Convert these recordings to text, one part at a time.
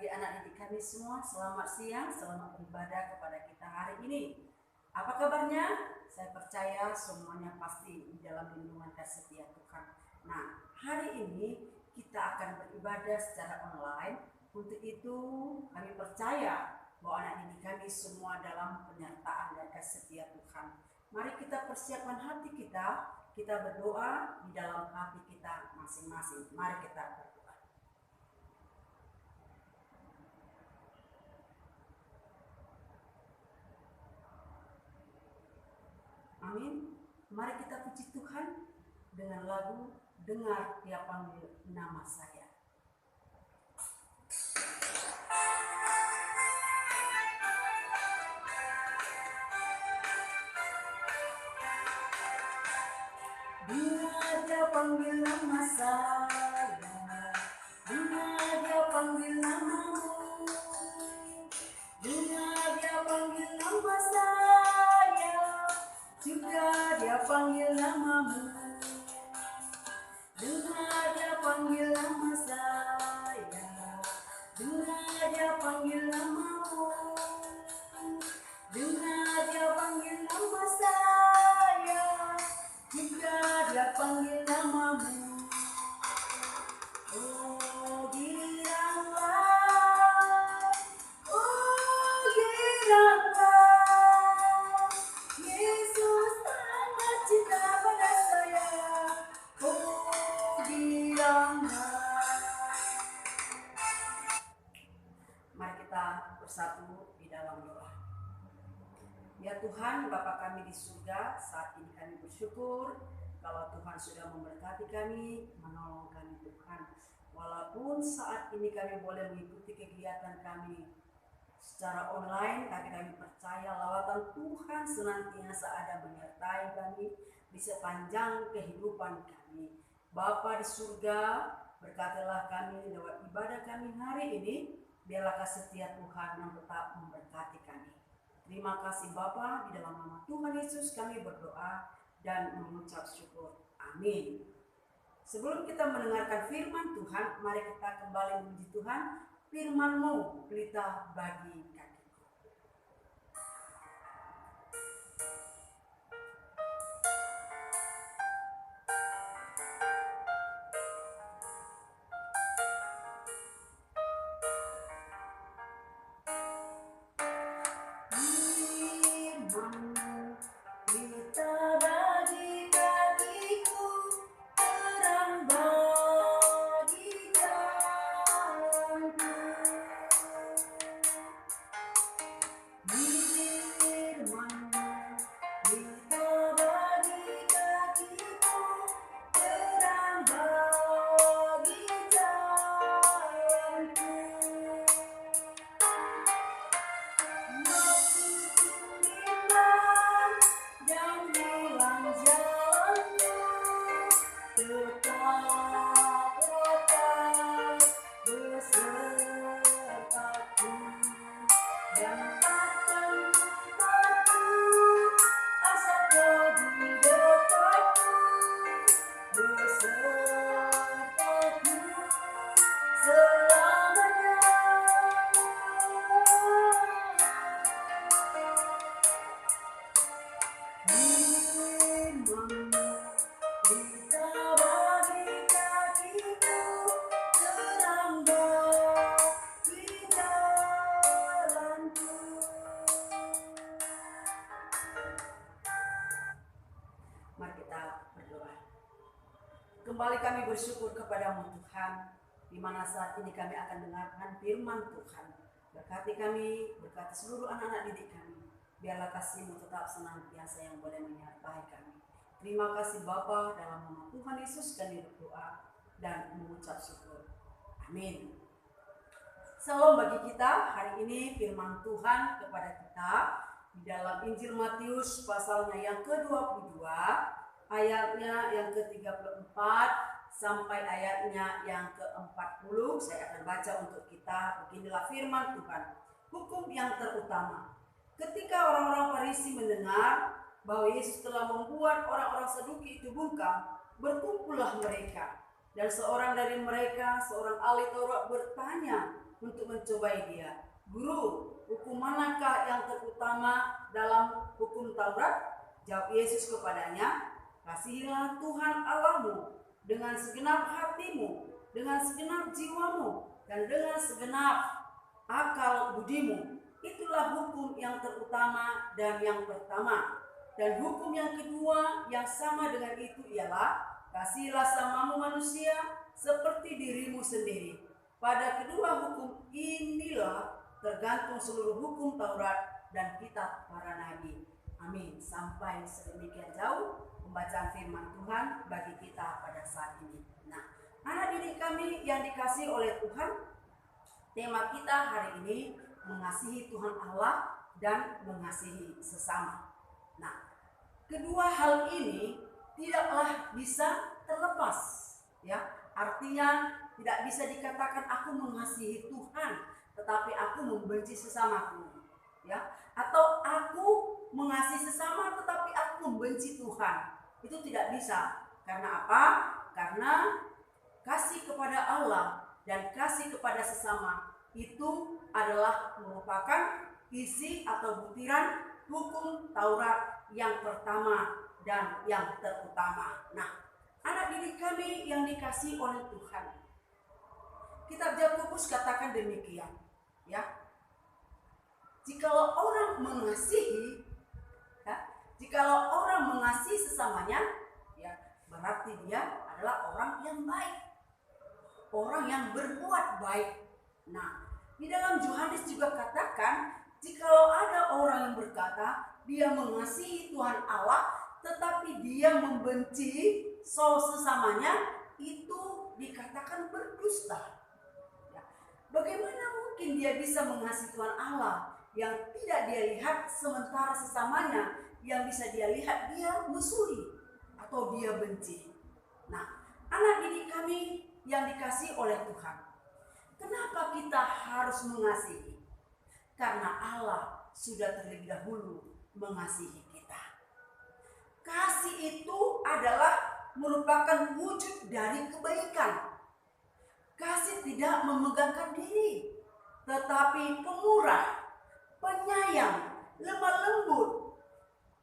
bagi anak didik kami semua. Selamat siang, selamat beribadah kepada kita hari ini. Apa kabarnya? Saya percaya semuanya pasti di dalam lindungan kasih setia Tuhan. Nah, hari ini kita akan beribadah secara online. Untuk itu kami percaya bahwa anak didik kami semua dalam penyertaan dan kasih setia Tuhan. Mari kita persiapkan hati kita berdoa di dalam hati kita masing-masing. Mari kita berdoa. Amin. Mari kita puji Tuhan dengan lagu Dengar Dia Panggil Nama Saya. Dengar Dia panggil nama saya, dengar Dia panggil namamu, dengar Dia panggil nama saya, juga Dia panggil namamu. Dengar Dia panggil nama saya, dengar Dia panggil namamu, dengar Dia panggil nama saya, juga Dia panggil namamu. Oh giranglah, oh giranglah, Yesus sangat cinta pada saya. Oh giranglah. Mari kita bersatu di dalam doa. Ya Tuhan, Bapa kami di surga, saat ini kami bersyukur kalau Tuhan sudah memberkati kami, menolong kami Tuhan. Walaupun saat ini kami boleh mengikuti kegiatan kami secara online, tapi kami percaya lawatan Tuhan senantiasa ada menyertai kami di sepanjang kehidupan kami. Bapa di surga, berkatilah kami lewat ibadah kami hari ini, biarlah kasih setia Tuhan yang tetap memberkati kami. Terima kasih Bapa, di dalam nama Tuhan Yesus kami berdoa dan mengucap syukur. Amin. Sebelum kita mendengarkan firman Tuhan, mari kita kembali memuji Tuhan. Firman-Mu pelita bagi kakiku. Kembali kami bersyukur kepadamu Tuhan, di mana saat ini kami akan dengarkan firman Tuhan. Berkati kami, berkati seluruh anak-anak didik kami. Biarlah kasih-Mu tetap senantiasa yang boleh menyertai kami. Terima kasih Bapa, dalam nama Tuhan Yesus kami berdoa dan mengucap syukur. Amin. Salam bagi kita hari ini firman Tuhan kepada kita di dalam Injil Matius pasalnya yang ke-22. Ayatnya yang ke-34 sampai ayatnya yang ke-40. Saya akan baca untuk kita. Beginilah firman Tuhan. Hukum yang terutama. Ketika orang-orang Farisi mendengar bahwa Yesus telah membuat orang-orang Saduki itu bungkam, berkumpullah mereka. Dan seorang dari mereka, seorang ahli Taurat bertanya untuk mencobai dia. Guru, hukum manakah yang terutama dalam hukum Taurat? Jawab Yesus kepadanya, kasihilah Tuhan Allahmu dengan segenap hatimu, dengan segenap jiwamu, dan dengan segenap akal budimu. Itulah hukum yang terutama dan yang pertama. Dan hukum yang kedua yang sama dengan itu ialah, kasihilah samamu manusia seperti dirimu sendiri. Pada kedua hukum inilah tergantung seluruh hukum Taurat dan kitab para nabi. Amin. Sampai sedemikian jauh pembacaan firman Tuhan bagi kita pada saat ini. Nah, anak didik kami yang dikasihi oleh Tuhan, tema kita hari ini mengasihi Tuhan Allah dan mengasihi sesama. Nah, kedua hal ini tidaklah bisa terlepas, ya. Artinya tidak bisa dikatakan aku mengasihi Tuhan tetapi aku membenci sesamaku, ya. Atau aku mengasihi sesama tetapi aku membenci Tuhan. Itu tidak bisa. Karena apa? Karena kasih kepada Allah dan kasih kepada sesama itu adalah merupakan isi atau butiran hukum Taurat yang pertama dan yang terutama. Nah, anak didik kami yang dikasihi oleh Tuhan, kitab Yakobus katakan demikian, ya. Jikalau orang mengasihi, ya, jikalau orang mengasihi sesamanya, ya, berarti dia adalah orang yang baik, orang yang berbuat baik. Nah, di dalam Yohanes juga katakan, jikalau ada orang yang berkata dia mengasihi Tuhan Allah, tetapi dia membenci sesamanya, itu dikatakan berdusta. Ya. Bagaimana mungkin dia bisa mengasihi Tuhan Allah yang tidak dia lihat, sementara sesamanya yang bisa dia lihat dia musuhi atau dia benci? Nah, anak didik kami yang dikasihi oleh Tuhan, kenapa kita harus mengasihi? Karena Allah sudah terlebih dahulu mengasihi kita. Kasih itu adalah merupakan wujud dari kebaikan. Kasih tidak memegahkan diri, tetapi pemurah, penyayang, lemah lembut,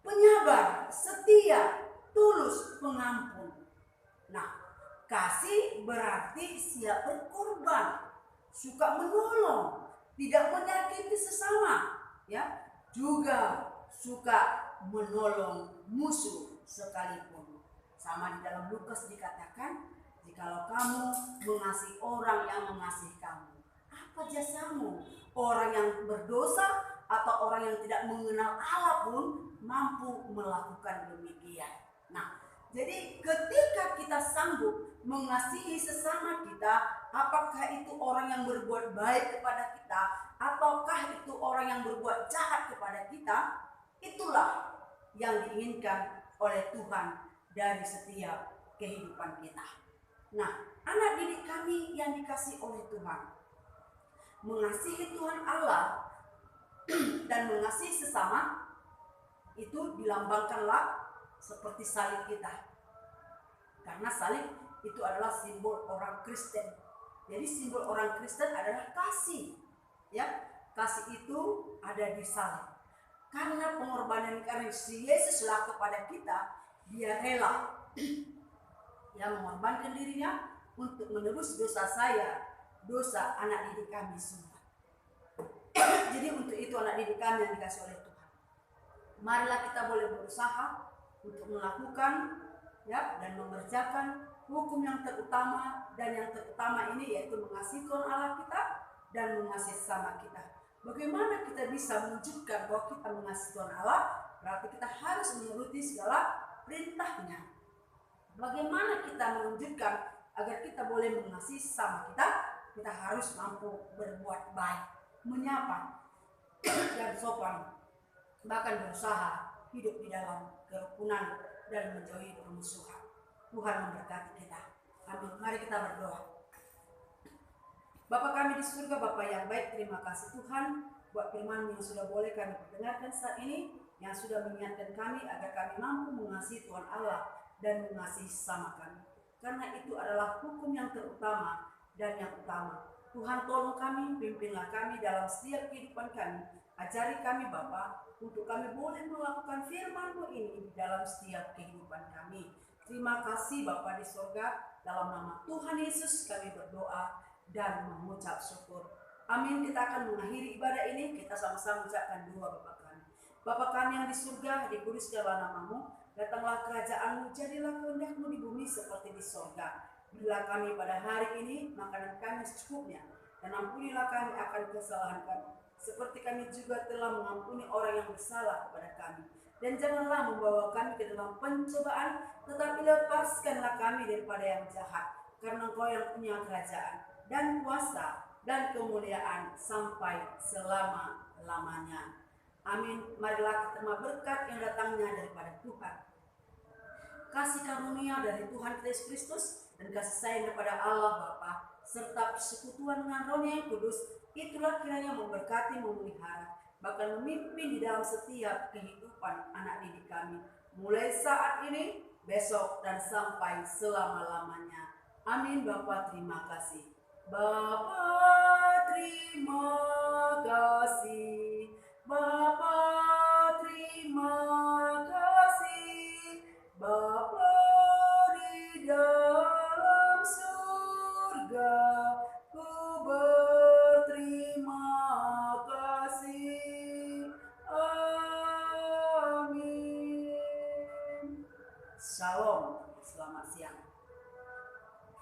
penyabar, setia, tulus, pengampun. Nah, kasih berarti siap berkorban, suka menolong, tidak menyakiti sesama, ya, juga suka menolong musuh sekalipun. Sama di dalam Lukas dikatakan, jikalau kamu mengasihi orang yang mengasihi kamu, apa jasamu? Orang yang berdosa atau orang yang tidak mengenal Allah pun mampu melakukan demikian. Nah, jadi ketika kita sanggup mengasihi sesama kita, apakah itu orang yang berbuat baik kepada kita ataukah itu orang yang berbuat jahat kepada kita, itulah yang diinginkan oleh Tuhan dari setiap kehidupan kita. Nah, anak didik kami yang dikasihi oleh Tuhan, mengasihi Tuhan Allah dan mengasihi sesama itu dilambangkanlah seperti salib kita. Karena salib itu adalah simbol orang Kristen. Jadi simbol orang Kristen adalah kasih, ya. Kasih itu ada di salib. Karena pengorbanan Yesuslah kepada kita, dia rela yang mengorbankan dirinya untuk menebus dosa saya, dosa anak didik kami semua. Jadi untuk itu anak didik kami yang dikasih oleh Tuhan, marilah kita boleh berusaha untuk melakukan, ya, dan mengerjakan hukum yang terutama, dan yang terutama ini yaitu mengasihi Tuhan Allah kita dan mengasihi sesama kita. Bagaimana kita bisa mewujudkan bahwa kita mengasihi Tuhan Allah? Berarti kita harus menuruti segala perintahnya. Bagaimana kita mewujudkan agar kita boleh mengasihi sesama kita? Kita harus mampu berbuat baik, menyapa dan sopan, bahkan berusaha hidup di dalam kerukunan dan menjauhi permusuhan. Tuhan memberkati kita. Amin. Mari kita berdoa. Bapa kami di surga, Bapa yang baik, terima kasih Tuhan buat firman yang sudah boleh kami dengarkan saat ini, yang sudah mengingatkan kami agar kami mampu mengasihi Tuhan Allah dan mengasihi sesama kami. Karena itu adalah hukum yang terutama dan yang utama. Tuhan tolong kami, pimpinlah kami dalam setiap kehidupan kami. Ajari kami Bapa, untuk kami boleh melakukan firman-Mu ini di dalam setiap kehidupan kami. Terima kasih Bapa di surga, dalam nama Tuhan Yesus kami berdoa dan mengucap syukur. Amin. Kita akan mengakhiri ibadah ini, kita sama-sama ucapkan doa Bapa kami. Bapa kami yang di surga, dikuduskanlah nama-Mu, datanglah kerajaan-Mu, jadilah kehendak-Mu di bumi seperti di surga. Berilah kami pada hari ini makanan kami secukupnya, dan ampunilah kami akan kesalahan kami, seperti kami juga telah mengampuni orang yang bersalah kepada kami. Dan janganlah membawa kami ke dalam pencobaan, tetapi lepaskanlah kami daripada yang jahat, karena Engkau yang punya kerajaan dan kuasa dan kemuliaan sampai selama-lamanya. Amin. Marilah kita terima berkat yang datangnya daripada Tuhan, kasih karunia dari Tuhan Yesus Kristus, dan kasih sayang daripada Allah Bapa, serta persekutuan dengan Roh yang Kudus, itulah kiranya memberkati, memelihara, bahkan memimpin di dalam setiap kehidupan anak didik kami, mulai saat ini, besok, dan sampai selama-lamanya. Amin. Bapa terima kasih. Bapa terima kasih. Bapa